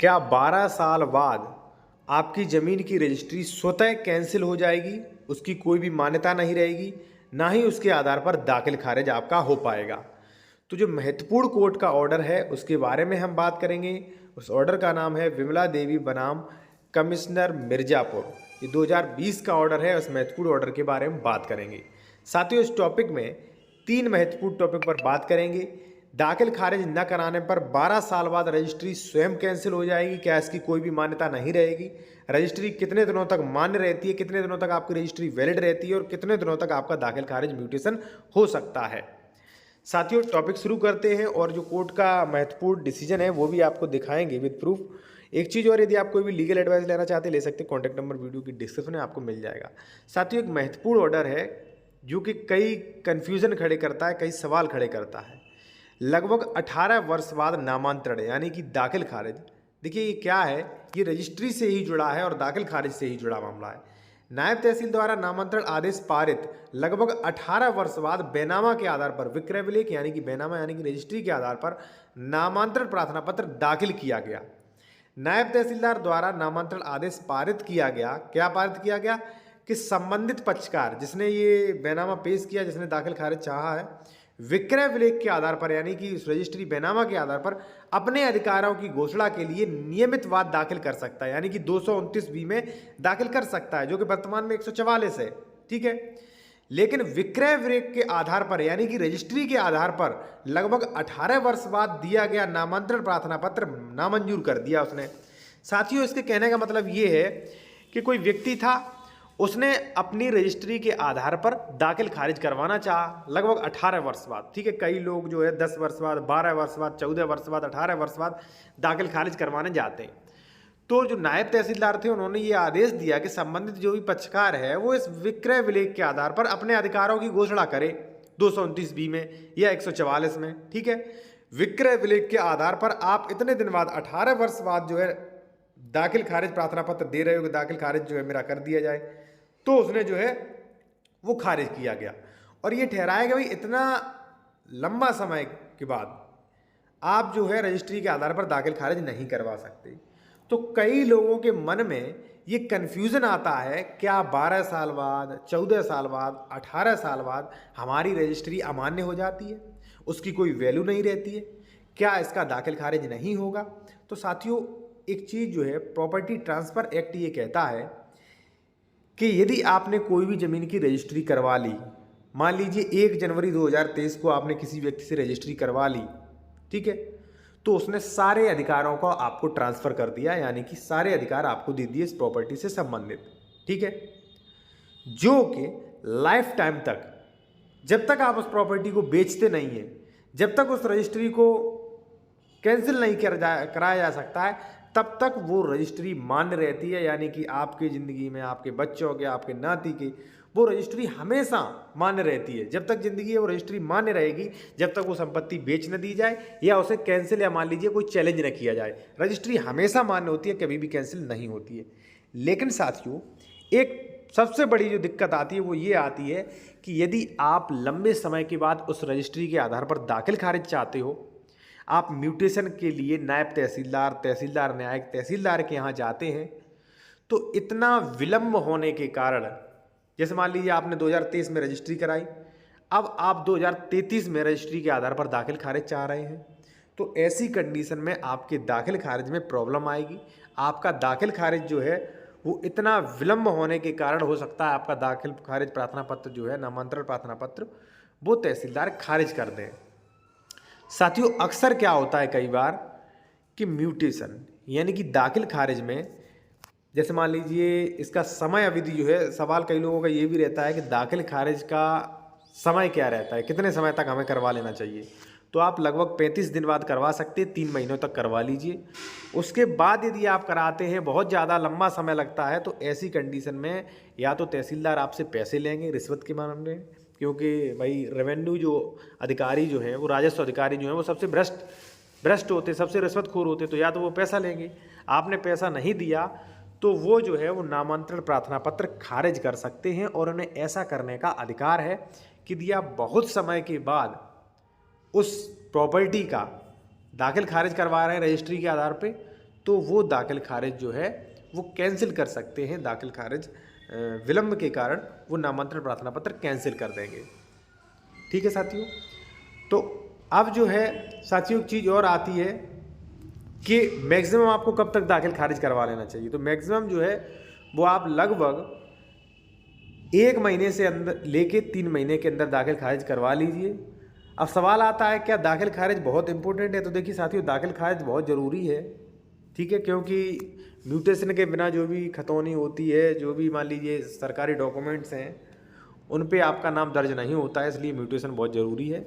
क्या 12 साल बाद आपकी ज़मीन की रजिस्ट्री स्वतः कैंसिल हो जाएगी, उसकी कोई भी मान्यता नहीं रहेगी, ना ही उसके आधार पर दाखिल खारिज आपका हो पाएगा। तो जो महत्वपूर्ण कोर्ट का ऑर्डर है उसके बारे में हम बात करेंगे। उस ऑर्डर का नाम है विमला देवी बनाम कमिश्नर मिर्ज़ापुर। ये 2020 का ऑर्डर है। उस महत्वपूर्ण ऑर्डर के बारे में बात करेंगे। साथियों, इस टॉपिक में 3 महत्वपूर्ण टॉपिक पर बात करेंगे। दाखिल खारिज न कराने पर 12 साल बाद रजिस्ट्री स्वयं कैंसिल हो जाएगी, क्या इसकी कोई भी मान्यता नहीं रहेगी, रजिस्ट्री कितने दिनों तक मान्य रहती है, कितने दिनों तक आपकी रजिस्ट्री वैलिड रहती है और कितने दिनों तक आपका दाखिल खारिज म्यूटेशन हो सकता है। साथियों, टॉपिक शुरू करते हैं और जो कोर्ट का महत्वपूर्ण डिसीजन है वो भी आपको दिखाएंगे विद प्रूफ। एक चीज़ और, यदि आप कोई भी लीगल एडवाइस लेना चाहते हैं ले सकते हैं। कॉन्टैक्ट नंबर वीडियो की डिस्क्रिप्शन में आपको मिल जाएगा। साथियों, एक महत्वपूर्ण ऑर्डर है जो कि कई कन्फ्यूज़न खड़े करता है, कई सवाल खड़े करता है। लगभग 18 वर्ष बाद नामांतरण यानी कि दाखिल खारिज। देखिए ये क्या है, ये रजिस्ट्री से ही जुड़ा है और दाखिल खारिज से ही जुड़ा मामला है। नायब तहसील द्वारा नामांतरण आदेश पारित लगभग 18 वर्ष बाद बेनामा के आधार पर विक्रय विलेख यानी कि बेनामा यानी कि रजिस्ट्री के आधार पर नामांतरण प्रार्थना पत्र दाखिल किया गया। नायब तहसीलदार द्वारा नामांतरण आदेश पारित किया गया। क्या पारित किया गया कि संबंधित पक्षकार जिसने ये बेनामा पेश किया, जिसने दाखिल खारिज चाहा है, विक्रय विलेख के आधार पर यानी कि उस रजिस्ट्री बेनामा के आधार पर अपने अधिकारों की घोषणा के लिए नियमित वाद दाखिल कर सकता है, यानी कि 229 में दाखिल कर सकता है, जो कि वर्तमान में 144 है। ठीक है, लेकिन विक्रय विलेख के आधार पर यानी कि रजिस्ट्री के आधार पर लगभग 18 वर्ष बाद दिया गया नामांतरण प्रार्थना पत्र नामंजूर कर दिया उसने। साथियों, इसके कहने का मतलब ये है कि कोई व्यक्ति था, उसने अपनी रजिस्ट्री के आधार पर दाखिल खारिज करवाना चाहा लगभग 18 वर्ष बाद। ठीक है, कई लोग जो है 10 वर्ष बाद, 12 वर्ष बाद, 14 वर्ष बाद, 18 वर्ष बाद दाखिल खारिज करवाने जाते हैं। तो जो नायब तहसीलदार थे उन्होंने ये आदेश दिया कि संबंधित जो भी पक्षकार है वो इस विक्रय विलेख के आधार पर अपने अधिकारों की घोषणा करे 229 में या 144 में। ठीक है, विक्रय विलेख के आधार पर आप इतने दिन बाद 18 वर्ष बाद जो है दाखिल खारिज प्रार्थना पत्र दे रहे हो कि दाखिल खारिज जो है मेरा कर दिया जाए, तो उसने जो है वो खारिज किया गया। और ये ठहराया गया भाई इतना लंबा समय के बाद आप जो है रजिस्ट्री के आधार पर दाखिल खारिज नहीं करवा सकते। तो कई लोगों के मन में ये कन्फ्यूज़न आता है, क्या 12 साल बाद, 14 साल बाद, 18 साल बाद हमारी रजिस्ट्री अमान्य हो जाती है, उसकी कोई वैल्यू नहीं रहती है, क्या इसका दाखिल खारिज नहीं होगा? तो साथियों, एक चीज़ जो है प्रॉपर्टी ट्रांसफ़र एक्ट ये कहता है कि यदि आपने कोई भी ज़मीन की रजिस्ट्री करवा ली, मान लीजिए 1 जनवरी 2023 को आपने किसी व्यक्ति से रजिस्ट्री करवा ली, ठीक है, तो उसने सारे अधिकारों को आपको ट्रांसफ़र कर दिया, यानी कि सारे अधिकार आपको दे दिए इस प्रॉपर्टी से संबंधित। ठीक है, जो कि लाइफ टाइम तक, जब तक आप उस प्रॉपर्टी को बेचते नहीं हैं, जब तक उस रजिस्ट्री को कैंसिल नहीं कराया जा सकता है, तब तक वो रजिस्ट्री मान्य रहती है। यानी कि आपकी ज़िंदगी में, आपके बच्चों के, आपके नाती की वो रजिस्ट्री हमेशा मान्य रहती है। जब तक ज़िंदगी है वो रजिस्ट्री मान्य रहेगी, जब तक वो संपत्ति बेच न दी जाए या उसे कैंसिल या मान लीजिए कोई चैलेंज न किया जाए, रजिस्ट्री हमेशा मान्य होती है, कभी भी कैंसिल नहीं होती है। लेकिन साथियों, एक सबसे बड़ी जो दिक्कत आती है वो ये आती है कि यदि आप लंबे समय के बाद उस रजिस्ट्री के आधार पर दाखिल खारिज चाहते हो, आप म्यूटेशन के लिए नायब तहसीलदार, तहसीलदार न्यायिक तहसीलदार के यहाँ जाते हैं, तो इतना विलम्ब होने के कारण, जैसे मान लीजिए आपने 2023 में रजिस्ट्री कराई, अब आप 2033 में रजिस्ट्री के आधार पर दाखिल खारिज चाह रहे हैं, तो ऐसी कंडीशन में आपके दाखिल खारिज में प्रॉब्लम आएगी। आपका दाखिल खारिज जो है वो इतना विलम्ब होने के कारण हो सकता है आपका दाखिल खारिज प्रार्थना पत्र जो है, नामांतरण प्रार्थना पत्र, वो तहसीलदार खारिज कर दें। साथियों, अक्सर क्या होता है कई बार कि म्यूटेशन यानी कि दाखिल खारिज में, जैसे मान लीजिए इसका समय अवधि जो है, सवाल कई लोगों का ये भी रहता है कि दाखिल खारिज का समय क्या रहता है, कितने समय तक हमें करवा लेना चाहिए। तो आप लगभग 35 दिन बाद करवा सकते हैं, 3 महीनों तक करवा लीजिए। उसके बाद यदि आप कराते हैं, बहुत ज़्यादा लंबा समय लगता है, तो ऐसी कंडीशन में या तो तहसीलदार आपसे पैसे लेंगे रिश्वत के मामले में, क्योंकि भाई रेवेन्यू जो अधिकारी जो हैं, वो राजस्व अधिकारी जो हैं, वो सबसे भ्रष्ट होते, सबसे रिश्वतखोर होते, तो या तो वो पैसा लेंगे, आपने पैसा नहीं दिया तो वो जो है वो नामांतरण प्रार्थना पत्र खारिज कर सकते हैं। और उन्हें ऐसा करने का अधिकार है कि दिया बहुत समय के बाद उस प्रॉपर्टी का दाखिल खारिज करवा रहे हैं रजिस्ट्री के आधार पे, तो वो दाखिल खारिज जो है वो कैंसिल कर सकते हैं। दाखिल खारिज विलम्ब के कारण वो नामांतरण प्रार्थना पत्र कैंसिल कर देंगे। ठीक है साथियों। तो अब जो है साथियों एक चीज़ और आती है कि मैक्सिमम आपको कब तक दाखिल खारिज करवा लेना चाहिए। तो मैक्सिमम जो है वो आप लगभग 1 महीने से अंदर लेके 3 महीने के अंदर दाखिल खारिज करवा लीजिए। अब सवाल आता है क्या दाखिल खारिज बहुत इंपॉर्टेंट है। तो देखिए साथियों दाखिल खारिज बहुत ज़रूरी है। ठीक है, क्योंकि म्यूटेशन के बिना जो भी खतौनी होती है, जो भी मान लीजिए सरकारी डॉक्यूमेंट्स हैं, उन पे आपका नाम दर्ज नहीं होता है, इसलिए म्यूटेशन बहुत ज़रूरी है।